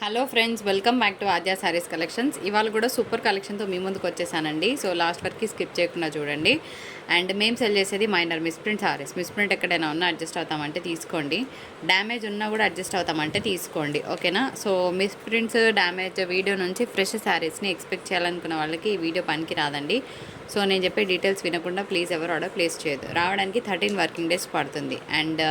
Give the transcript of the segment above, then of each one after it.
Hello friends, welcome back to Aadya saris collections. ఇవాళ కూడా super కలెక్షన్తో మీ ముందుకు వచ్చేసానండి. సో లాస్ట్ వరకు స్కిప్ చేయకుండా చూడండి. అండ్ మేము సెల్ చేసేది మైనర్ మిస్ప్రింట్ సారీస్. మిస్ప్రింట్ ఎక్కడైనా ఉన్నా అడ్జస్ట్ అవుతామంటే తీసుకోండి, డ్యామేజ్ ఉన్నా కూడా అడ్జస్ట్ అవుతామంటే తీసుకోండి, ఓకేనా. సో మిస్ప్రింట్స్, డ్యామేజ్ వీడియో నుంచి ఫ్రెష్ శారీస్ని ఎక్స్పెక్ట్ చేయాలనుకున్న వాళ్ళకి ఈ వీడియో పనికి రాదండి. సో నేను చెప్పే డీటెయిల్స్ వినకుండా ప్లీజ్ ఎవరు ఆర్డర్ ప్లేస్ చేయదు. రావడానికి 13 వర్కింగ్ డేస్ పడుతుంది. అండ్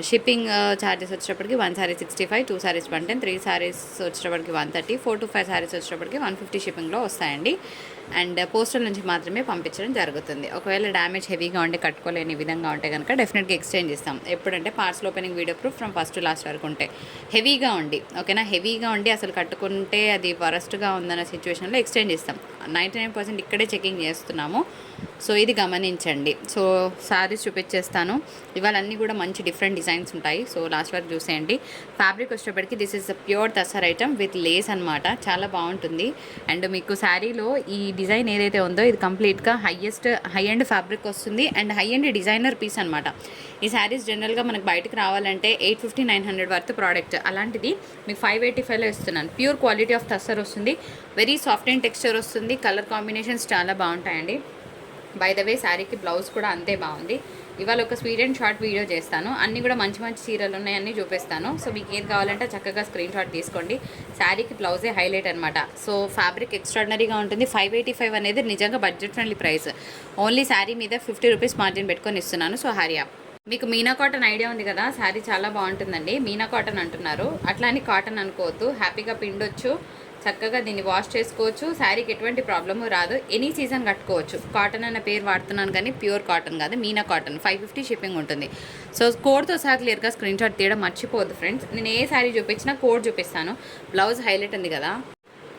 షిప్పింగ్ ఛార్జెస్ వచ్చేటప్పటికి 1 సారీ 65, 2 సారీస్ 110, 3 సారీస్ వచ్చేటప్పటికి 130, 4 to 5 సారీస్ వచ్చేటప్పటికి 150 షిప్పింగ్లో వస్తాయండి. అండ్ పోస్టల్ నుంచి మాత్రమే పంపించడం జరుగుతుంది. ఒకవేళ డ్యామేజ్ హెవీగా ఉండి కట్టుకోలేని విధంగా ఉంటే కనుక డెఫినెట్గా ఎక్స్చేంజ్ ఇస్తాం. ఎప్పుడంటే parcel opening video proof from first to last వరకు ఉంటే, హెవీగా ఉండి, ఓకేనా, హెవీగా ఉండి అసలు కట్టుకుంటే అది వరస్ట్గా ఉందన్న సిచ్యువేషన్లో ఎక్స్చేంజ్ ఇస్తాం. 99% ఇక్కడే చెకింగ్ చేస్తున్నాము. సో ఇది గమనించండి. సో శారీస్ చూపించేస్తాను ఇవాళ. అన్నీ కూడా మంచి డిఫరెంట్ డిజైన్స్ ఉంటాయి. సో లాస్ట్ వరకు చూసేయండి. ఫ్యాబ్రిక్ వచ్చేటప్పటికి this is pure tussar item with lace అనమాట. చాలా బాగుంటుంది. అండ్ మీకు శారీలో ఈ డిజైన్ ఏదైతే ఉందో ఇది కంప్లీట్గా హై ఎండ్ ఫ్యాబ్రిక్ వస్తుంది. And high end designer piece అనమాట. ఈ శారీస్ జనరల్గా మనకు బయటకు రావాలంటే 850-900 వర్త్ ప్రోడక్ట్. అలాంటిది మీకు 585లో ఇస్తున్నాను. ప్యూర్ క్వాలిటీ ఆఫ్ తసర్ వస్తుంది. వెరీ సాఫ్ట్ అండ్ టెక్స్చర్ వస్తుంది. కలర్ కాంబినేషన్స్ చాలా బాగుంటాయండి. బై ద వే శారీకి బ్లౌజ్ కూడా అంతే బాగుంది. ఇవాళ ఒక స్వీట్ అండ్ షార్ట్ వీడియో చేస్తాను. అన్నీ కూడా మంచి మంచి చీరలు ఉన్నాయని చూపిస్తాను. సో మీకు ఏది కావాలంటే చక్కగా స్క్రీన్ షాట్ తీసుకోండి. శారీకి బ్లౌజే హైలైట్ అనమాట. సో ఫ్యాబ్రిక్ ఎక్స్ట్రాడినరీగా ఉంటుంది. 585 అనేది నిజంగా budget friendly price. Only sari మీద 50 రూపీస్ మార్జిన్ పెట్టుకొని ఇస్తున్నాను. సో హరియా. మీకు మీనా కాటన్ ఐడియా ఉంది కదా, శారీ చాలా బాగుంటుందండి. మీనా కాటన్ అంటున్నారు, అట్లా అని కాటన్ అనుకోవద్దు. హ్యాపీగా పిండొచ్చు, చక్కగా దీన్ని వాష్ చేసుకోవచ్చు. శారీకి ఎటువంటి ప్రాబ్లము రాదు. ఎనీ సీజన్ కట్టుకోవచ్చు. కాటన్ అన్న పేరు వాడుతున్నాను కానీ ప్యూర్ కాటన్ కాదు, మీనా కాటన్. 550 షిప్పింగ్ ఉంటుంది. సో కోడ్తో సహా క్లియర్గా స్క్రీన్ షాట్ తీయడం మర్చిపోవద్దు ఫ్రెండ్స్. నేను ఏ శారీ చూపించినా కోడ్ చూపిస్తాను. బ్లౌజ్ హైలైట్ ఉంది కదా,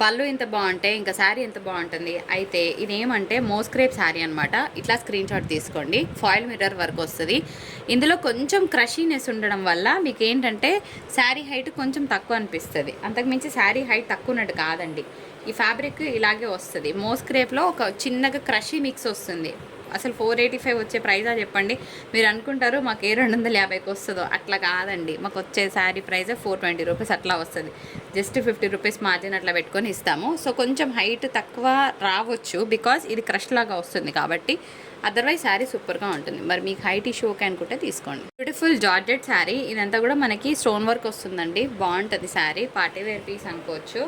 పళ్ళు ఎంత బాగుంటే ఇంకా శారీ ఎంత బాగుంటుంది. అయితే ఇదేమంటే మోస్క్రేప్ శారీ అనమాట. ఇట్లా స్క్రీన్ షాట్ తీసుకోండి. ఫాయిల్ మిర్రర్ వర్క్ వస్తుంది. ఇందులో కొంచెం క్రషీనెస్ ఉండడం వల్ల మీకు ఏంటంటే శారీ హైట్ కొంచెం తక్కువ అనిపిస్తుంది. అంతకుమించి శారీ హైట్ తక్కువ ఉన్నట్టు కాదండి. ఈ ఫ్యాబ్రిక్ ఇలాగే వస్తుంది. మోస్క్రేప్లో ఒక చిన్నగా క్రషీ మిక్స్ వస్తుంది. అసలు 485 వచ్చే ప్రైజా చెప్పండి. మీరు అనుకుంటారు మాకు 250కి వస్తుందో. అట్లా కాదండి. మాకు వచ్చే శారీ ప్రైజే 420 రూపీస్ అట్లా వస్తుంది. జస్ట్ 50 రూపీస్ మార్జిన్ అట్లా పెట్టుకొని ఇస్తాము. సో కొంచెం హైట్ తక్కువ రావచ్చు బికాజ్ ఇది క్రష్ లాగా వస్తుంది కాబట్టి. అదర్వైజ్ శారీ సూపర్గా ఉంటుంది. మరి మీకు హైట్ ఇష్యూ ఓకే అనుకుంటే తీసుకోండి. Beautiful georgette sari. ఇదంతా కూడా మనకి స్టోన్ వర్క్ వస్తుందండి. బాగుంటుంది శారీ. పార్టీ వేర్ పీస్ అనుకోవచ్చు.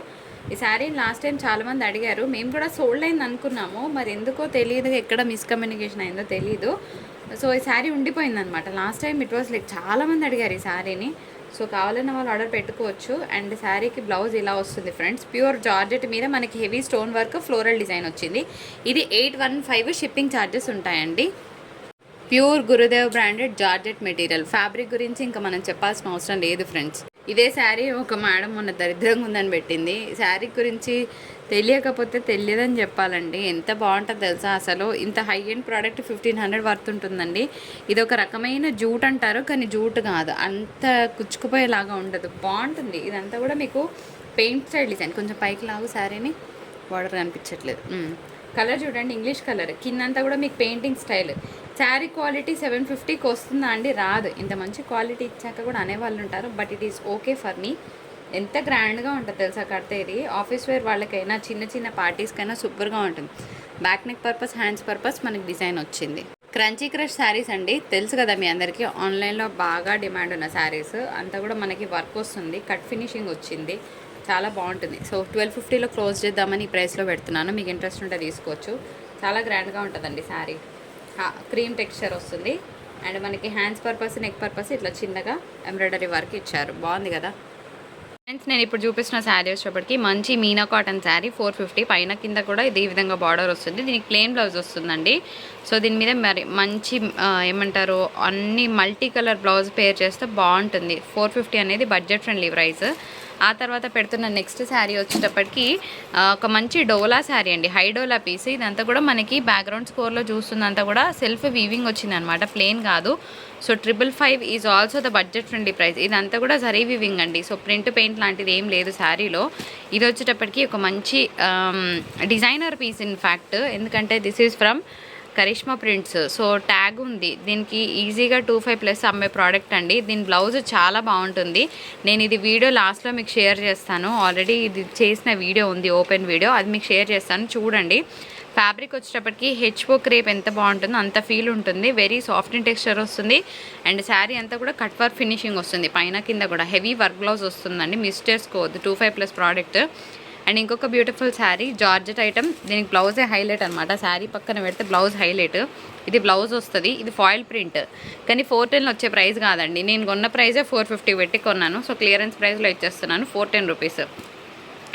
ఈ శారీ లాస్ట్ టైం చాలామంది అడిగారు. మేము కూడా సోల్డ్ అయింది అనుకున్నాము. మరి ఎందుకో తెలియదు, ఎక్కడ మిస్కమ్యూనికేషన్ అయిందో తెలీదు. సో ఈ శారీ ఉండిపోయిందనమాట. Last time it was like చాలామంది అడిగారు ఈ శారీని. సో కావాలన్న వాళ్ళు ఆర్డర్ పెట్టుకోవచ్చు. అండ్ శారీకి బ్లౌజ్ ఇలా వస్తుంది ఫ్రెండ్స్. ప్యూర్ జార్జెట్ మీద మనకి heavy stone work floral design వచ్చింది. ఇది 815 షిప్పింగ్ ఛార్జెస్ ఉంటాయండి. Pure Gurudev branded georgette material. Fabric గురించి ఇంకా మనం చెప్పాల్సిన అవసరం లేదు ఫ్రెండ్స్. ఇదే శారీ ఒక మేడం మొన్న దరిద్రంగా ఉందని పెట్టింది. శారీ గురించి తెలియకపోతే తెలియదని చెప్పాలండి. ఎంత బాగుంటుందో తెలుసా అసలు. ఇంత హై ఎండ్ ప్రోడక్ట్ 1500 వర్త్ ఉంటుందండి. ఇది ఒక రకమైన జూట్ అంటారు కానీ జూట్ కాదు, అంత కుచ్చుకుపోయేలాగా ఉండదు. బాగుంటుంది. ఇదంతా కూడా మీకు పెయింట్ స్టైల్ డిజైన్. కొంచెం పైకి లాగు శారీని, బార్డర్ కనిపించట్లేదు. కలర్ చూడండి, ఇంగ్లీష్ కలర్. కిందంతా కూడా మీకు పెయింటింగ్ స్టైల్. శారీ క్వాలిటీ 750కి వస్తుందా అండి? రాదు. ఇంత మంచి క్వాలిటీ ఇచ్చాక కూడా అనేవాళ్ళు ఉంటారు. But it is okay for me. ఎంత గ్రాండ్గా ఉంటుంది తెలుసా కడితే. ఇది ఆఫీస్ వేర్ వాళ్ళకైనా చిన్న చిన్న పార్టీస్కైనా సూపర్గా ఉంటుంది. Back neck purpose, hands purpose మనకి డిజైన్ వచ్చింది. క్రంచీ క్రష్ శారీస్ అండి, తెలుసు కదా మీ అందరికీ. ఆన్లైన్లో బాగా డిమాండ్ ఉన్న శారీస్. అంతా కూడా మనకి వర్క్ వస్తుంది, కట్ ఫినిషింగ్ వచ్చింది. చాలా బాగుంటుంది. సో 1250లో క్లోజ్ చేద్దామని ఈ ప్రైస్లో పెడుతున్నాను. మీకు ఇంట్రెస్ట్ ఉంటే తీసుకోవచ్చు. చాలా గ్రాండ్గా ఉంటుందండి శారీ. క్రీమ్ టెక్స్చర్ వస్తుంది. అండ్ మనకి హ్యాండ్స్ పర్పస్, నెక్ పర్పస్ ఇట్లా చిన్నగా ఎంబ్రాయిడరీ వర్క్ ఇచ్చారు. బాగుంది కదా ఫ్రెండ్స్. నేను ఇప్పుడు చూపిస్తున్న శారీ వచ్చేటప్పటికి మంచి మీనా కాటన్ శారీ. 450. పైన కింద కూడా ఇది ఈ విధంగా బార్డర్ వస్తుంది. దీనికి ప్లెయిన్ బ్లౌజ్ వస్తుందండి. సో దీని మీద మరి మంచి ఏమంటారు, అన్ని మల్టీ కలర్ బ్లౌజ్ పేర్ చేస్తే బాగుంటుంది. 450 అనేది బడ్జెట్ ఫ్రెండ్లీ ప్రైస్. ఆ తర్వాత పెడుతున్న నెక్స్ట్ శారీ వచ్చేటప్పటికి ఒక మంచి డోలా శారీ అండి. హై డోలా పీస్. ఇదంతా కూడా మనకి బ్యాక్గ్రౌండ్ స్కోర్లో చూస్తుందంతా కూడా సెల్ఫ్ వీవింగ్ వచ్చింది అనమాట, ప్లెయిన్ కాదు. So 555 is also the budget friendly price. ఇదంతా కూడా జరీ వీవింగ్ అండి. సో ప్రింట్ పెయింట్ లాంటిది ఏం లేదు శారీలో. ఇది వచ్చేటప్పటికి ఒక మంచి డిజైనర్ పీస్ ఇన్ ఫ్యాక్ట్. ఎందుకంటే this is from Karishma prints. So tag ఉంది దీనికి, ఈజీగా 25+ అమ్మే ప్రోడక్ట్ అండి. దీని బ్లౌజ్ చాలా బాగుంటుంది. నేను ఇది వీడియో లాస్ట్లో మీకు షేర్ చేస్తాను. ఆల్రెడీ ఇది చేసిన వీడియో ఉంది, ఓపెన్ వీడియో, అది మీకు షేర్ చేస్తాను చూడండి. ఫ్యాబ్రిక్ వచ్చేటప్పటికి హెచ్ఓ క్రేప్ ఎంత బాగుంటుందో అంత ఫీల్ ఉంటుంది. వెరీ సాఫ్ట్ ఇన్ టెక్స్చర్ వస్తుంది. అండ్ శారీ అంతా కూడా కట్ వర్క్ ఫినిషింగ్ వస్తుంది. పైన కింద కూడా హెవీ వర్క్ బ్లౌజ్ వస్తుందండి. మిస్ చేసుకోవద్దు, 25+ ప్రోడక్ట్. అండ్ ఇంకొక బ్యూటిఫుల్ శారీ, జార్జెట్ ఐటమ్. దీనికి బ్లౌజే హైలైట్ అనమాట. శారీ పక్కన పెడితే బ్లౌజ్ హైలైట్. ఇది బ్లౌజ్ వస్తుంది. ఇది ఫాయిల్ ప్రింట్, కానీ 410 వచ్చే ప్రైస్ కాదండి. నేను కొన్న ప్రైజే 450 పెట్టి కొన్నాను. సో క్లియరెన్స్ ప్రైస్లో ఇచ్చేస్తున్నాను 410 రూపీస్.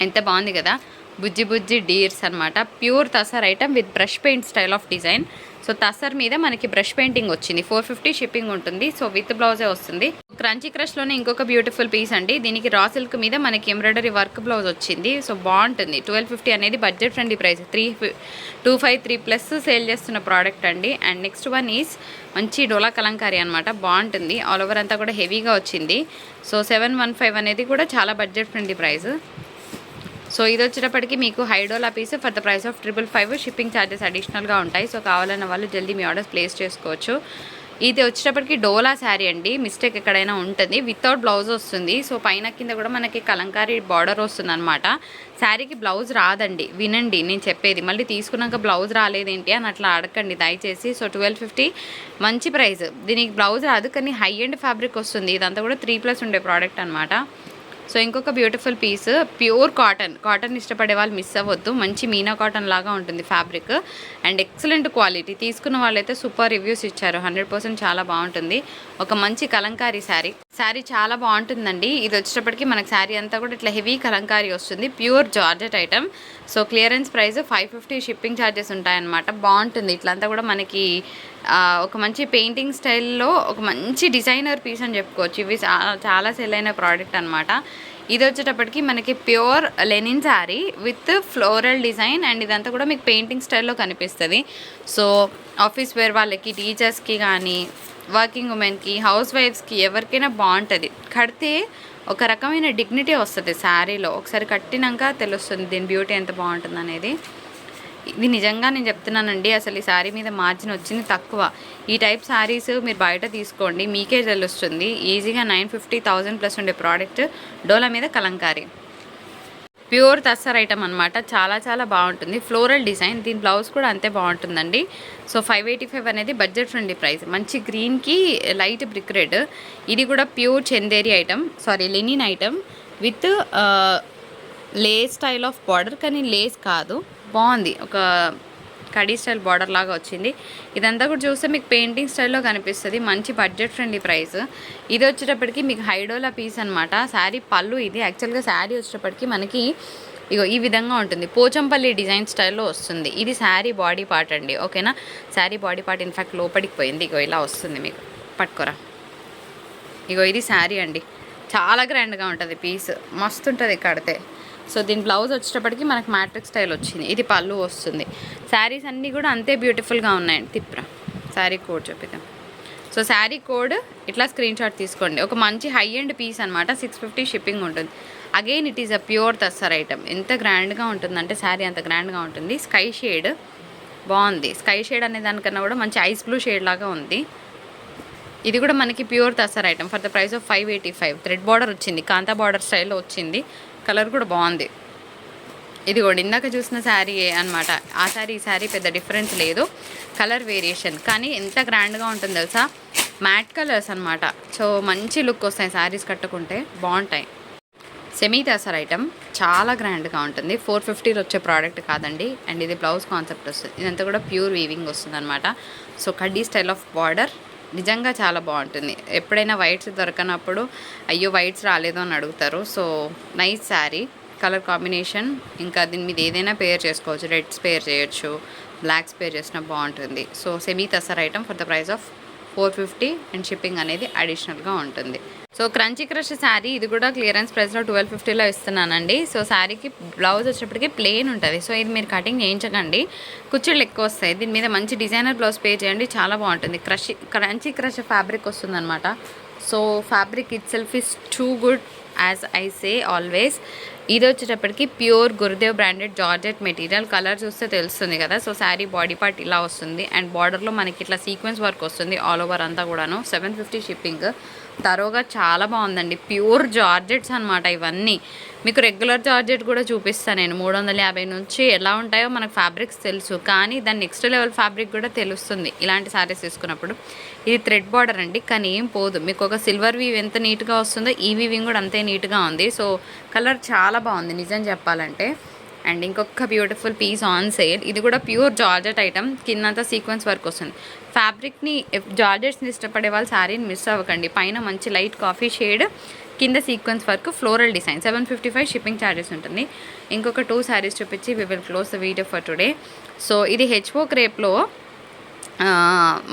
ఎంత బాగుంది కదా, బుజ్జి బుజ్జి డీర్స్ అనమాట. Pure tussar item with brush paint style of design. So tussar మీద మనకి బ్రష్ పెయింటింగ్ వచ్చింది. 450 షిప్పింగ్ ఉంటుంది. సో విత్ బ్లౌజే వస్తుంది. క్రంచీ క్రష్లోనే ఇంకొక బ్యూటిఫుల్ పీస్ అండి. దీనికి రా సిల్క్ మీద మనకి ఎంబ్రాయిడరీ వర్క్ బ్లౌజ్ వచ్చింది. సో బాగుంటుంది. 1250 అనేది బడ్జెట్ ఫ్రెండ్లీ ప్రైస్. 253+ సేల్ చేస్తున్న ప్రోడక్ట్ అండి. అండ్ నెక్స్ట్ వన్ ఈజ్ మంచి డోలా కలంకారీ అనమాట. బాగుంటుంది. ఆల్ ఓవర్ అంతా కూడా హెవీగా వచ్చింది. సో 715 అనేది కూడా చాలా బడ్జెట్ ఫ్రెండ్లీ ప్రైస్. సో ఇది వచ్చేటప్పటికి మీకు హైడోలా piece for the price of 555. Shipping charges అడిషనల్గా ఉంటాయి. సో కావాలన్న వాళ్ళు జల్దీ మీ ఆర్డర్స్ ప్లేస్ చేసుకోవచ్చు. ఇది వచ్చేటప్పటికి డోలా శారీ అండి. మిస్టేక్ ఎక్కడైనా ఉంటుంది. వితౌట్ బ్లౌజ్ వస్తుంది. సో పైన కింద కూడా మనకి కలంకారీ బార్డర్ వస్తుంది అనమాట. శారీకి బ్లౌజ్ రాదండి. వినండి నేను చెప్పేది, మళ్ళీ తీసుకున్నాక బ్లౌజ్ రాలేదేంటి అని అట్లా అడగండి దయచేసి. సో 1250 మంచి ప్రైస్. దీనికి బ్లౌజ్ రాదు, కానీ హై ఎండ్ ఫ్యాబ్రిక్ వస్తుంది. ఇదంతా కూడా 3+ ఉండే ప్రోడక్ట్ అనమాట. సో ఇంకొక బ్యూటిఫుల్ పీస్, ప్యూర్ కాటన్ ఇష్టపడే వాళ్ళు మిస్ అవ్వద్దు. మంచి మీనా కాటన్ లాగా ఉంటుంది ఫ్యాబ్రిక్. And excellent quality. తీసుకున్న వాళ్ళైతే సూపర్ రివ్యూస్ ఇచ్చారు. 100% చాలా బాగుంటుంది. ఒక మంచి కలంకారీ శారీ చాలా బాగుంటుందండి. ఇది వచ్చేటప్పటికి మనకి శారీ అంతా కూడా ఇట్లా హెవీ కలంకారీ వస్తుంది. Pure georgette item. So clearance price 550. Shipping charges ఉంటాయన్నమాట. బాగుంటుంది. ఇట్లంతా కూడా మనకి ఒక మంచి పెయింటింగ్ స్టైల్లో ఒక మంచి డిజైనర్ పీస్ అని చెప్పుకోవచ్చు. ఇవి చాలా సెల్ అయిన ప్రోడక్ట్ అనమాట. ఇది వచ్చేటప్పటికి మనకి pure linen sari with floral design. And ఇదంతా కూడా మీకు పెయింటింగ్ స్టైల్లో కనిపిస్తుంది. సో ఆఫీస్ వేర్ వాళ్ళకి, టీచర్స్కి కానీ, వర్కింగ్ ఉమెన్కి, హౌస్ వైఫ్స్కి, ఎవరికైనా బాగుంటుంది. కడితే ఒక రకమైన డిగ్నిటీ వస్తుంది శారీలో. ఒకసారి కట్టినాక తెలుస్తుంది దీని బ్యూటీ ఎంత బాగుంటుంది అనేది. ఇది నిజంగా నేను చెప్తున్నానండి. అసలు ఈ శారీ మీద మార్జిన్ వచ్చింది తక్కువ. ఈ టైప్ శారీస్ మీరు బయట తీసుకోండి, మీకే తెలుస్తుంది. ఈజీగా 950,000+ ఉండే ప్రోడక్ట్. డోలా మీద కలంకారీ, ప్యూర్ తస్సర్ ఐటమ్ అనమాట. చాలా చాలా బాగుంటుంది. Floral design. దీని బ్లౌజ్ కూడా అంతే బాగుంటుందండి. సో 585 అనేది బడ్జెట్ ఫ్రెండ్లీ ప్రైస్. మంచి గ్రీన్కి లైట్ బ్రిక్ రెడ్. ఇది కూడా pure Chanderi item, Lenin item with lace style of border, కానీ లేస్ కాదు, బాగుంది. ఒక కడీ స్టైల్ బార్డర్ లాగా వచ్చింది. ఇదంతా కూడా చూస్తే మీకు పెయింటింగ్ స్టైల్లో కనిపిస్తుంది. మంచి బడ్జెట్ ఫ్రెండ్లీ ప్రైస్. ఇది వచ్చేటప్పటికి మీకు హైడోలా పీస్ అనమాట. శారీ పళ్ళు ఇది. యాక్చువల్గా శారీ వచ్చేటప్పటికి మనకి ఇగో ఈ విధంగా ఉంటుంది. పోచంపల్లి డిజైన్ స్టైల్లో వస్తుంది. ఇది శారీ బాడీ పార్ట్ అండి. ఓకేనా, శారీ బాడీ పార్ట్ ఇన్ఫ్యాక్ట్ లోపలికి పోయింది. ఇగో ఇలా వస్తుంది, మీకు పట్టుకోరా. ఇగో ఇది శారీ అండి. చాలా గ్రాండ్గా ఉంటుంది పీస్. మస్తు ఉంటుంది కడితే. సో దీని బ్లౌజ్ వచ్చేటప్పటికి మనకు మ్యాట్రిక్ స్టైల్ వచ్చింది. ఇది పళ్ళు వస్తుంది. శారీస్ అన్నీ కూడా అంతే బ్యూటిఫుల్గా ఉన్నాయండి. తిప్రా శారీ కోడ్ చూపిద్దాం. సో శారీ కోడ్ ఇట్లా స్క్రీన్ షాట్ తీసుకోండి. ఒక మంచి హై ఎండ్ పీస్ అనమాట. 650 షిప్పింగ్ ఉంటుంది. Again it is a pure tussar item. ఎంత గ్రాండ్గా ఉంటుందంటే శారీ అంత గ్రాండ్గా ఉంటుంది. స్కై షేడ్ బాగుంది. స్కై షేడ్ అనే దానికన్నా కూడా మంచి ఐస్ బ్లూ షేడ్ లాగా ఉంది. ఇది కూడా మనకి pure tussar item for the price of 585. Thread border వచ్చింది, కాంతా బార్డర్ స్టైల్లో వచ్చింది. కలర్ కూడా బాగుంది. ఇది కూడా ఇందాక చూసిన శారీ అనమాట. ఆ శారీ ఈ శారీ పెద్ద డిఫరెన్స్ లేదు, కలర్ వేరియేషన్. కానీ ఎంత గ్రాండ్గా ఉంటుంది తెలుసా, మ్యాట్ కలర్స్ అనమాట. సో మంచి లుక్ వస్తాయి శారీస్ కట్టుకుంటే, బాగుంటాయి. సెమీ తసర్ ఐటమ్ చాలా గ్రాండ్గా ఉంటుంది. 450 వచ్చే ప్రోడక్ట్ కాదండి. అండ్ ఇది బ్లౌజ్ కాన్సెప్ట్ వస్తుంది. ఇదంతా కూడా ప్యూర్ వీవింగ్ వస్తుంది అనమాట. సో కడ్డీ స్టైల్ ఆఫ్ బార్డర్ నిజంగా చాలా బాగుంటుంది. ఎప్పుడైనా వైట్స్ దొరకనప్పుడు అయ్యో వైట్స్ రాలేదు అని అడుగుతారు. So nice sari, colour combination. ఇంకా దీని మీద ఏదైనా పేర్ చేసుకోవచ్చు. రెడ్స్ పేర్ చేయొచ్చు, బ్లాక్స్ పేర్ చేసినా బాగుంటుంది. So semi tussar item for the price of 450. And shipping అనేది అడిషనల్గా ఉంటుంది. సో క్రంచీ క్రష్ శారీ ఇది కూడా క్లియరెన్స్ ప్రైస్లో 1250లో ఇస్తున్నానండి. సో శారీకి బ్లౌజ్ వచ్చేటప్పటికి ప్లెయిన్ ఉంటుంది. సో ఇది మీరు కటింగ్ చేయించకండి, కుచ్చుళ్ళు ఎక్కువ వస్తాయి. దీని మీద మంచి డిజైనర్ బ్లౌజ్ పే చేయండి, చాలా బాగుంటుంది. క్రంచీ క్రష్ ఫ్యాబ్రిక్ వస్తుందన్నమాట. So fabric it self is too good as I say always. ఇది వచ్చేటప్పటికి pure Gurudev branded georgette material. Colour చూస్తే తెలుస్తుంది కదా. సో శారీ బాడీ పార్ట్ ఇలా వస్తుంది అండ్ బార్డర్లో మనకి ఇట్లా సీక్వెన్స్ వర్క్ వస్తుంది ఆల్ ఓవర్ అంతా కూడాను. 750 షిప్పింగ్. తరోగా చాలా బాగుందండి. ప్యూర్ జార్జెట్స్ అనమాట ఇవన్నీ. మీకు రెగ్యులర్ జార్జెట్ కూడా చూపిస్తాను నేను. 350 నుంచి ఎలా ఉంటాయో మనకు ఫ్యాబ్రిక్స్ తెలుసు, కానీ దాని నెక్స్ట్ లెవెల్ ఫ్యాబ్రిక్ కూడా తెలుస్తుంది ఇలాంటి శారీస్ తీసుకున్నప్పుడు. ఇది థ్రెడ్ బార్డర్ అండి, కానీ ఏం పోదు. మీకు ఒక సిల్వర్ వీవ్ ఎంత నీట్గా వస్తుందో ఈ వీవింగ్ కూడా అంతే నీట్గా ఉంది. సో కలర్ చాలా బాగుంది నిజం చెప్పాలంటే. అండ్ ఇంకొక బ్యూటిఫుల్ పీస్ ఆన్ సేల్. ఇది కూడా ప్యూర్ జార్జెట్ ఐటమ్, కిందంతా సీక్వెన్స్ వర్క్ వస్తుంది. ఫ్యాబ్రిక్ని జార్జెట్స్ని ఇష్టపడే వాళ్ళు శారీని మిస్ అవ్వకండి. పైన మంచి లైట్ కాఫీ షేడ్, కింద sequence work, floral design. 755 shipping charges ఉంటుంది. ఇంకొక 2 శారీస్ చూపించి we will close the video for today. So ఇది హెచ్ఓ క్రేప్లో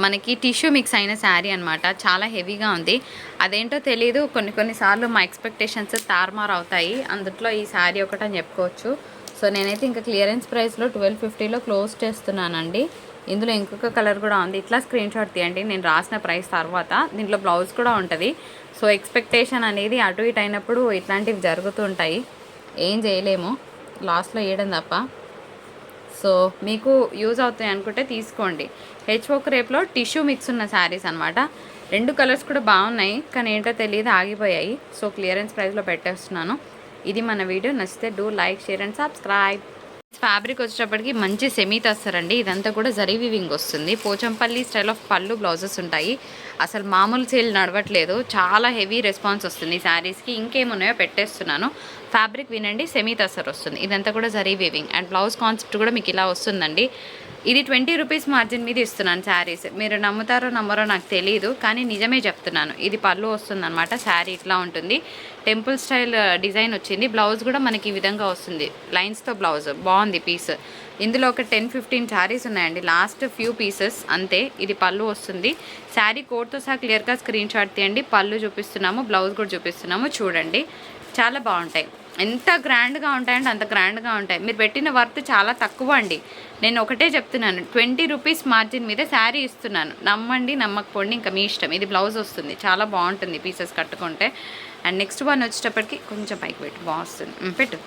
మనకి టిష్యూ మిక్స్ అయిన శారీ అనమాట. చాలా హెవీగా ఉంది. అదేంటో తెలియదు, కొన్నిసార్లు మా ఎక్స్పెక్టేషన్స్ తారుమారు అవుతాయి. అందుట్లో ఈ శారీ ఒకటని చెప్పుకోవచ్చు. సో నేనైతే ఇంకా క్లియరెన్స్ ప్రైస్లో 1250లో క్లోజ్ చేస్తున్నానండి. ఇందులో ఇంకొక కలర్ కూడా ఉంది. ఇట్లా స్క్రీన్ షాట్ తీయండి నేను రాసిన ప్రైస్ తర్వాత. దీంట్లో బ్లౌజ్ కూడా ఉంటుంది. సో ఎక్స్పెక్టేషన్ అనేది అటు ఇటు అయినప్పుడు ఇట్లాంటివి జరుగుతుంటాయి, ఏం చేయలేము, లాస్ట్లో వేయడం తప్ప. సో మీకు యూజ్ అవుతాయి అనుకుంటే తీసుకోండి. హెచ్ఓ క్రేప్లో టిష్యూ మిక్స్ ఉన్న శారీస్ అనమాట. 2 కలర్స్ కూడా బాగున్నాయి, కానీ ఏంటో తెలియదు ఆగిపోయాయి. సో క్లియరెన్స్ ప్రైస్లో పెట్టేస్తున్నాను. ఇది మన వీడియో. నచ్చితే do like, share and subscribe. Fabric వచ్చేటప్పటికి మంచి సెమీ తస్తారండి. ఇదంతా కూడా జరీ వీవింగ్ వస్తుంది. పోచంపల్లి స్టైల్ ఆఫ్ పళ్ళు బ్లౌజెస్ ఉంటాయి. అసలు మామూలు సేల్ నడవట్లేదు, చాలా హెవీ రెస్పాన్స్ వస్తుంది ఈ శారీస్కి. ఇంకేమున్నాయో పెట్టేస్తున్నాను. ఫ్యాబ్రిక్ వినండి, సెమీ తస్సర్ వస్తుంది. ఇదంతా కూడా zari weaving and blouse concept కూడా మీకు ఇలా వస్తుందండి. ఇది 20 రూపీస్ మార్జిన్ మీద ఇస్తున్నాను శారీస్. మీరు నమ్ముతారో నమ్మరో నాకు తెలియదు, కానీ నిజమే చెప్తున్నాను. ఇది పళ్ళు వస్తుంది అనమాట. శారీ ఇట్లా ఉంటుంది, టెంపుల్ స్టైల్ డిజైన్ వచ్చింది. బ్లౌజ్ కూడా మనకి ఈ విధంగా వస్తుంది, లైన్స్తో బ్లౌజ్. బాగుంది పీస్. ఇందులో ఒక 10-15 శారీస్ ఉన్నాయండి, లాస్ట్ ఫ్యూ పీసెస్ అంతే. ఇది పళ్ళు వస్తుంది. శారీ కోడ్తో సహా క్లియర్గా స్క్రీన్ షాట్ తీయండి. పళ్ళు చూపిస్తున్నాము, బ్లౌజ్ కూడా చూపిస్తున్నాము, చూడండి. చాలా బాగుంటాయి. ఎంత గ్రాండ్గా ఉంటాయంటే అంత గ్రాండ్గా ఉంటాయి. మీరు పెట్టిన వర్త్ చాలా తక్కువ అండి. నేను ఒకటే చెప్తున్నాను, 20 రూపీస్ మార్జిన్ మీద శారీ ఇస్తున్నాను. నమ్మండి నమ్మకపోండి, ఇంకా మీ ఇష్టం. ఇది బ్లౌజ్ వస్తుంది, చాలా బాగుంటుంది పీసెస్ కట్టుకుంటే. అండ్ నెక్స్ట్ వన్ వచ్చేటప్పటికి కొంచెం పైకి పెట్టు, బాగుంది, పెట్టు.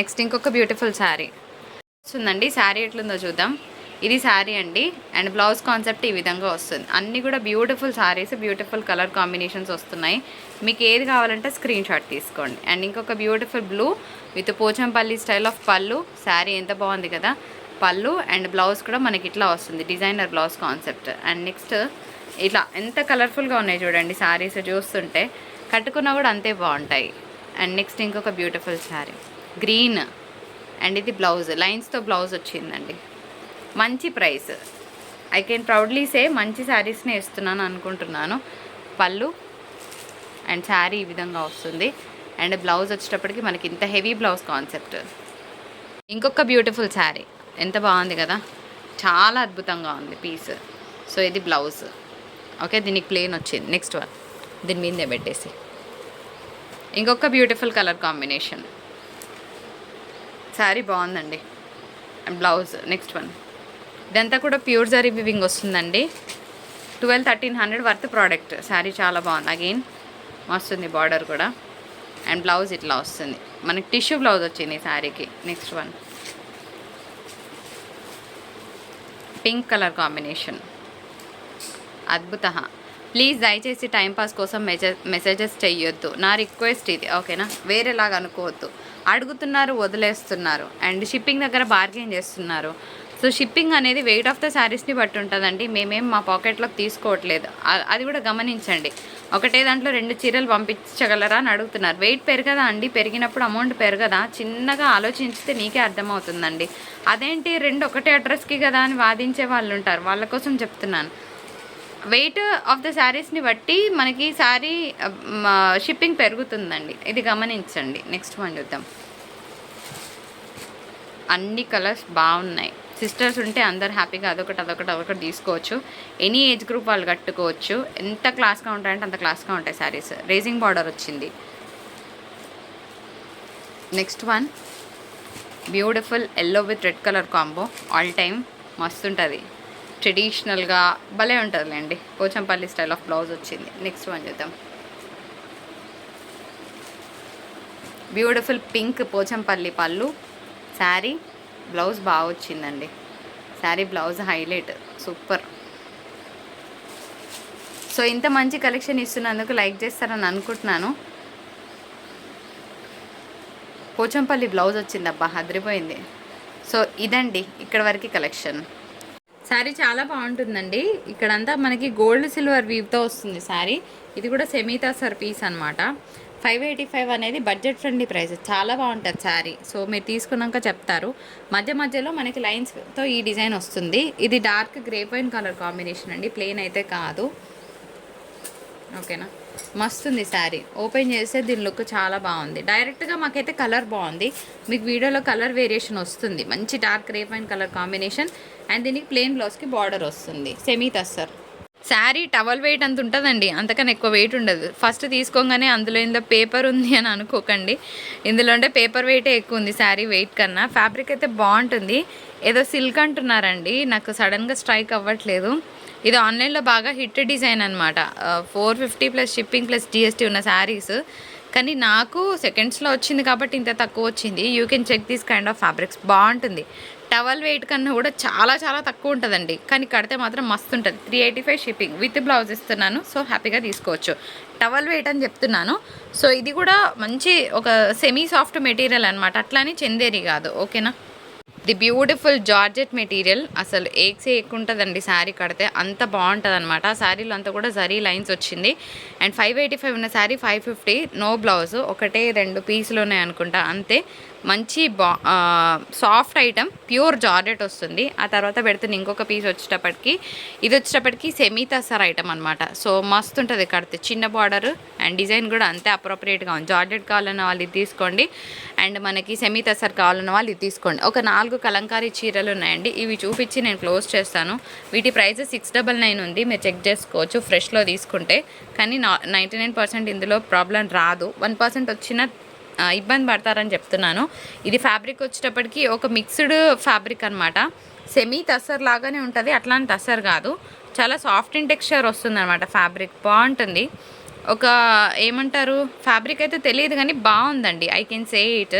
నెక్స్ట్ ఇంకొక బ్యూటిఫుల్ శారీ వస్తుందండి. శారీ ఎట్లుందో చూద్దాం. ఇది శారీ అండి అండ్ బ్లౌజ్ కాన్సెప్ట్ ఈ విధంగా వస్తుంది. అన్నీ కూడా beautiful saris, beautiful colour combinations వస్తున్నాయి. మీకు ఏది కావాలంటే స్క్రీన్ షాట్ తీసుకోండి. అండ్ ఇంకొక beautiful blue with Pochampally style of pallu. Sari ఎంత బాగుంది కదా. పళ్ళు అండ్ బ్లౌజ్ కూడా మనకి ఇట్లా వస్తుంది, designer blouse concept. And next ఇట్లా ఎంత కలర్ఫుల్గా ఉన్నాయి చూడండి శారీస్. చూస్తుంటే కట్టుకున్నా కూడా అంతే బాగుంటాయి. అండ్ నెక్స్ట్ ఇంకొక బ్యూటిఫుల్ శారీ గ్రీన్ అండ్ ఇది బ్లౌజ్, లైన్స్తో బ్లౌజ్ వచ్చిందండి. మంచి price, I can proudly say మంచి శారీస్నే ఇస్తున్నాను అనుకుంటున్నాను. పళ్ళు అండ్ శారీ ఈ విధంగా వస్తుంది. అండ్ బ్లౌజ్ వచ్చేటప్పటికి మనకి ఇంత హెవీ బ్లౌజ్ కాన్సెప్ట్. ఇంకొక బ్యూటిఫుల్ శారీ, ఎంత బాగుంది కదా, చాలా అద్భుతంగా ఉంది పీస్. సో ఇది బ్లౌజ్. ఓకే, దీనికి ప్లెయిన్ వచ్చింది. నెక్స్ట్ వన్ దీని మీదే పెట్టేసి ఇంకొక బ్యూటిఫుల్ కలర్ కాంబినేషన్. శారీ బాగుందండి అండ్ బ్లౌజ్. నెక్స్ట్ వన్ ఇదంతా కూడా ప్యూర్ జరీ వివింగ్ వస్తుందండి. 1200-1300 వర్త్ ప్రోడక్ట్. శారీ చాలా బాగుంది, అగైన్ వస్తుంది బార్డర్ కూడా. అండ్ బ్లౌజ్ ఇట్లా వస్తుంది, మనకి టిష్యూ బ్లౌజ్ వచ్చింది ఈ శారీకి. Next one pink colour combination, అద్భుత. ప్లీజ్ దయచేసి టైంపాస్ కోసం మెసేజెస్ చెయ్యొద్దు, నా రిక్వెస్ట్ ఇది, ఓకేనా. వేరేలాగా అనుకోవద్దు. అడుగుతున్నారు, వదిలేస్తున్నారు అండ్ షిప్పింగ్ దగ్గర బార్గెన్ చేస్తున్నారు. సో షిప్పింగ్ అనేది వెయిట్ ఆఫ్ ద శారీస్ని బట్టి ఉంటుందండి. మేమేం మా పాకెట్లోకి తీసుకోవట్లేదు, అది కూడా గమనించండి. ఒకటే దాంట్లో 2 చీరలు పంపించగలరా అని అడుగుతున్నారు. వెయిట్ పెరగదా అండి, పెరిగినప్పుడు అమౌంట్ పెరగదా? చిన్నగా ఆలోచించితే నీకే అర్థమవుతుందండి. అదేంటి 2 ఒకటే అడ్రస్కి కదా అని వాదించే వాళ్ళు ఉంటారు, వాళ్ళ కోసం చెప్తున్నాను. వెయిట్ ఆఫ్ ద శారీస్ని బట్టి మనకి శారీ షిప్పింగ్ పెరుగుతుందండి, ఇది గమనించండి. నెక్స్ట్ వన్ చూద్దాం. అన్ని కలర్స్ బాగున్నాయి. సిస్టర్స్ ఉంటే అందరు హ్యాపీగా అదొకటి తీసుకోవచ్చు. ఎనీ ఏజ్ గ్రూప్ వాళ్ళు కట్టుకోవచ్చు. ఎంత క్లాస్గా ఉంటాయంటే అంత క్లాస్గా ఉంటాయి శారీస్. రేజింగ్ బార్డర్ వచ్చింది. Next one beautiful yellow with red colour combo. All time మస్తు ఉంటుంది, ట్రెడిషనల్గా భలే ఉంటుందిలేండి. పోచంపల్లి స్టైల్ ఆఫ్ బ్లౌజ్ వచ్చింది. నెక్స్ట్ వన్ చూద్దాం. బ్యూటిఫుల్ పింక్ పోచంపల్లి పళ్ళు, శారీ బ్లౌజ్ బాగా వచ్చిందండి. Sari blouse highlight super. So ఇంత మంచి కలెక్షన్ ఇస్తున్నందుకు లైక్ చేస్తారని అనుకుంటున్నాను. పోచంపల్లి బ్లౌజ్ వచ్చిందబ్బా, అదిరిపోయింది. సో ఇదండి ఇక్కడ వరకు కలెక్షన్. శారీ చాలా బాగుంటుందండి. ఇక్కడంతా మనకి గోల్డ్ సిల్వర్ వీవ్తో వస్తుంది శారీ. ఇది కూడా సెమీ టసర్ పీస్ అనమాట. 585 అనేది బడ్జెట్ ఫ్రెండ్లీ ప్రైస్. చాలా బాగుంటుంది శారీ. సో మీరు తీసుకున్నాక చెప్తారు. మధ్య మధ్యలో మనకి లైన్స్తో ఈ డిజైన్ వస్తుంది. ఇది dark grape wine colour combination అండి, ప్లెయిన్ అయితే కాదు. ఓకేనా, మస్తుంది శారీ. ఓపెన్ చేస్తే దీని లుక్ చాలా బాగుంది. డైరెక్ట్గా మాకైతే కలర్ బాగుంది, మీకు వీడియోలో కలర్ వేరియేషన్ వస్తుంది. మంచి dark grape wine colour combination and దీనికి ప్లెయిన్ బ్లౌజ్కి బార్డర్ వస్తుంది. Semi tussar sari. Towel weight అంత ఉంటుందండి, అంతకన్నా ఎక్కువ వెయిట్ ఉండదు. ఫస్ట్ తీసుకోగానే అందులో ఇందులో పేపర్ ఉంది అని అనుకోకండి, ఇందులో ఉండే పేపర్ వెయిటే ఎక్కువ ఉంది శారీ వెయిట్ కన్నా. ఫ్యాబ్రిక్ అయితే బాగుంటుంది. ఏదో సిల్క్ అంటున్నారండి, నాకు సడన్గా స్ట్రైక్ అవ్వట్లేదు. ఇది ఆన్లైన్లో బాగా హిట్ డిజైన్ అనమాట. 450 ప్లస్ షిప్పింగ్ ప్లస్ జిఎస్టీ ఉన్న శారీస్, కానీ నాకు సెకండ్స్లో వచ్చింది కాబట్టి ఇంత తక్కువ వచ్చింది. You can check these kind of fabrics. బాగుంటుంది. టవల్ వెయిట్ కన్నా కూడా చాలా చాలా తక్కువ ఉంటుందండి, కానీ కడితే మాత్రం మస్తు ఉంటుంది. 385 షిప్పింగ్ విత్ బ్లౌజ్ ఇస్తున్నాను. సో హ్యాపీగా తీసుకోవచ్చు. టవల్ వెయిట్ అని చెప్తున్నాను. సో ఇది కూడా మంచి ఒక సెమీ సాఫ్ట్ మెటీరియల్ అనమాట, అట్లానే చందేరి కాదు. ఓకేనా, ది బ్యూటిఫుల్ జార్జెట్ మెటీరియల్. అసలు ఏక్సే ఎక్కువ ఉంటుందండి శారీ కడితే, అంత బాగుంటుంది అనమాట. శారీలో అంతా కూడా జరీ లైన్స్ వచ్చింది. అండ్ 585 ఉన్న శారీ 550, నో బ్లౌజ్, ఒకటే 2 పీసులు ఉన్నాయి అనుకుంటా అంతే. మంచి సాఫ్ట్ ఐటమ్, ప్యూర్ జార్జెట్ వస్తుంది. ఆ తర్వాత పెడుతున్న ఇంకొక పీస్ వచ్చేటప్పటికి ఇది వచ్చేటప్పటికి సెమీ టసర్ ఐటమ్ అనమాట. సో మస్తు ఉంటుంది కడితే. చిన్న బార్డర్ అండ్ డిజైన్ కూడా అంతే అప్రోప్రియేట్గా ఉంది. జార్జెట్ కావాలన్న వాళ్ళు ఇది తీసుకోండి, అండ్ మనకి సెమీ టసర్ కావాలన్న వాళ్ళు ఇది తీసుకోండి. ఒక 4 కలంకారీ చీరలు ఉన్నాయండి, ఇవి చూపించి నేను క్లోజ్ చేస్తాను. వీటి ప్రైస్ 699 ఉంది, మీరు చెక్ చేసుకోవచ్చు ఫ్రెష్లో తీసుకుంటే. కానీ 99% ఇందులో ప్రాబ్లం రాదు. 1% వచ్చిన ఇబ్బంది పడతారని చెప్తున్నాను. ఇది ఫ్యాబ్రిక్ వచ్చేటప్పటికి ఒక మిక్స్డ్ ఫ్యాబ్రిక్ అనమాట. సెమీ టసర్ లాగానే ఉంటుంది, అట్లాంటి టసర్ కాదు. చాలా సాఫ్ట్ ఇన్ టెక్స్చర్ వస్తుంది అనమాట. ఫ్యాబ్రిక్ బాగుంటుంది. ఒక ఏమంటారు ఫ్యాబ్రిక్ అయితే తెలియదు కానీ బాగుందండి, I can say it.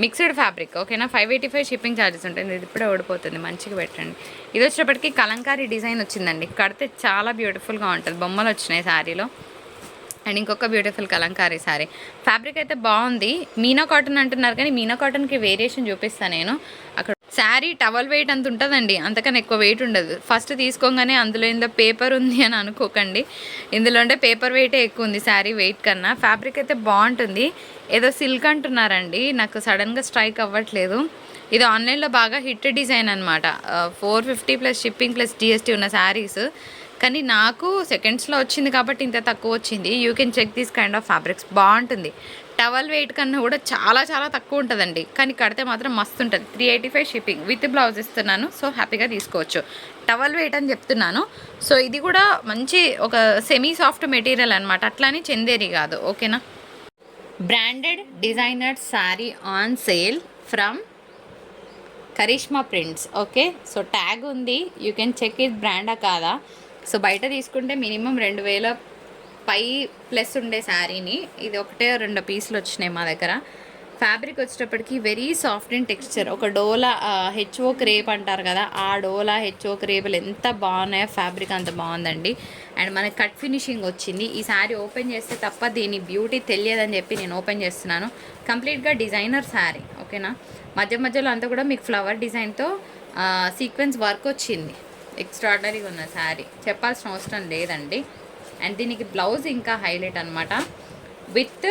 Mixed fabric. ఓకేనా, 585 షిప్పింగ్ ఛార్జెస్ ఉంటుంది. ఇది ఇప్పుడే ఓడిపోతుంది, మంచిగా పెట్టండి. ఇది వచ్చేటప్పటికి కలంకారీ డిజైన్ వచ్చిందండి, కడితే చాలా బ్యూటిఫుల్గా ఉంటుంది. బొమ్మలు వచ్చినాయి శారీలో. అండ్ ఇంకొక బ్యూటిఫుల్ కలంకారీ శారీ. ఫ్యాబ్రిక్ అయితే బాగుంది. మీనా కాటన్ అంటున్నారు కానీ మీనా కాటన్కి వేరియేషన్ చూపిస్తాను నేను. అక్కడ శారీ టవల్ వెయిట్ అంత ఉంటుందండి, అంతకన్నా ఎక్కువ వెయిట్ ఉండదు. ఫస్ట్ తీసుకోగానే అందులో ఇందులో పేపర్ ఉంది అని అనుకోకండి, ఇందులో ఉండే పేపర్ వెయిటే ఎక్కువ ఉంది శారీ వెయిట్ కన్నా. ఫ్యాబ్రిక్ అయితే బాగుంటుంది. ఏదో సిల్క్ అంటున్నారండి, నాకు సడన్గా స్ట్రైక్ అవ్వట్లేదు. ఇది ఆన్లైన్లో బాగా హిట్ డిజైన్ అనమాట. 450 ప్లస్ షిప్పింగ్ ప్లస్ జిఎస్టీ ఉన్న శారీస్, కానీ నాకు సెకండ్స్లో వచ్చింది కాబట్టి ఇంత తక్కువ వచ్చింది. You can check these kind of fabrics. బాగుంటుంది. టవల్ వెయిట్ కన్నా కూడా చాలా చాలా తక్కువ ఉంటుందండి, కానీ కడితే మాత్రం మస్తు ఉంటుంది. 385 షిప్పింగ్ విత్ బ్లౌజ్ ఇస్తున్నాను. సో హ్యాపీగా తీసుకోవచ్చు. టవల్ వెయిట్ అని చెప్తున్నాను. సో ఇది కూడా మంచి ఒక సెమీ సాఫ్ట్ మెటీరియల్ అనమాట, అట్లానే చందేరి కాదు. ఓకేనా, branded designer sari on sale from Karishma prints. Okay, so tag ఉంది, యూ కెన్ చెక్ ఇట్ బ్రాండా కాదా. సో బయట తీసుకుంటే మినిమం 2000 పై ప్లస్ ఉండే శారీని ఇది ఒకటే 2 పీసులు వచ్చినాయి మా దగ్గర. ఫ్యాబ్రిక్ వచ్చేటప్పటికి వెరీ సాఫ్ట్ అండ్ టెక్స్చర్. ఒక డోలా హెచ్ఓ క్రేప్ అంటారు కదా, ఆ డోలా హెచ్ఓ క్రేపులు ఎంత బాగున్నాయో, ఫ్యాబ్రిక్ అంత బాగుందండి. అండ్ మనకి కట్ ఫినిషింగ్ వచ్చింది. ఈ శారీ ఓపెన్ చేస్తే తప్ప దీని బ్యూటీ తెలియదని చెప్పి నేను ఓపెన్ చేస్తున్నాను. కంప్లీట్గా డిజైనర్ శారీ. ఓకేనా, మధ్య మధ్యలో అంతా కూడా మీకు ఫ్లవర్ డిజైన్తో సీక్వెన్స్ వర్క్ వచ్చింది. ఎక్స్ట్రాడినరీగా ఉన్న శారీ, చెప్పాల్సిన అవసరం లేదండి. అండ్ దీనికి బ్లౌజ్ ఇంకా హైలైట్ అనమాట. With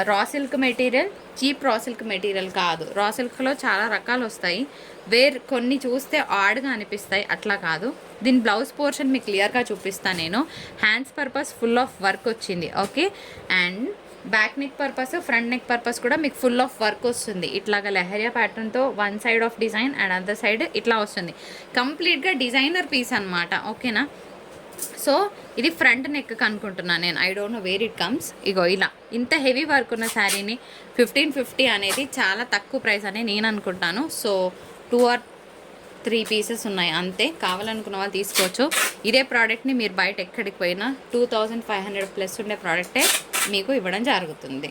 raw silk material, cheap raw silk material కాదు. రా సిల్క్లో చాలా రకాలు వస్తాయి, కొన్ని చూస్తే ఆడ్గా అనిపిస్తాయి, అట్లా కాదు. దీని బ్లౌజ్ పోర్షన్ మీకు క్లియర్గా చూపిస్తాను నేను. Hands purpose full of work వచ్చింది. Okay, and back neck purpose, front neck purpose కూడా మీకు ఫుల్ ఆఫ్ వర్క్ వస్తుంది. ఇట్లాగా లెహరియా ప్యాటర్న్తో one side of design and other side ఇట్లా వస్తుంది. కంప్లీట్గా డిజైనర్ పీస్ అనమాట. ఓకేనా, సో ఇది ఫ్రంట్ నెక్ అనుకుంటున్నాను నేను, I don't know where it comes. ఇగో ఇలా ఇంత హెవీ వర్క్ ఉన్న శారీని 1550 అనేది చాలా తక్కువ ప్రైస్ అని నేను అనుకుంటాను. సో 2 or 3 పీసెస్ ఉన్నాయి అంతే, కావాలనుకున్న వాళ్ళు తీసుకోవచ్చు. ఇదే ప్రోడక్ట్ని మీరు బయట ఎక్కడికి పోయినా 2500 ప్లస్ ఉండే ప్రోడక్టే మీకు ఇవ్వడం జరుగుతుంది.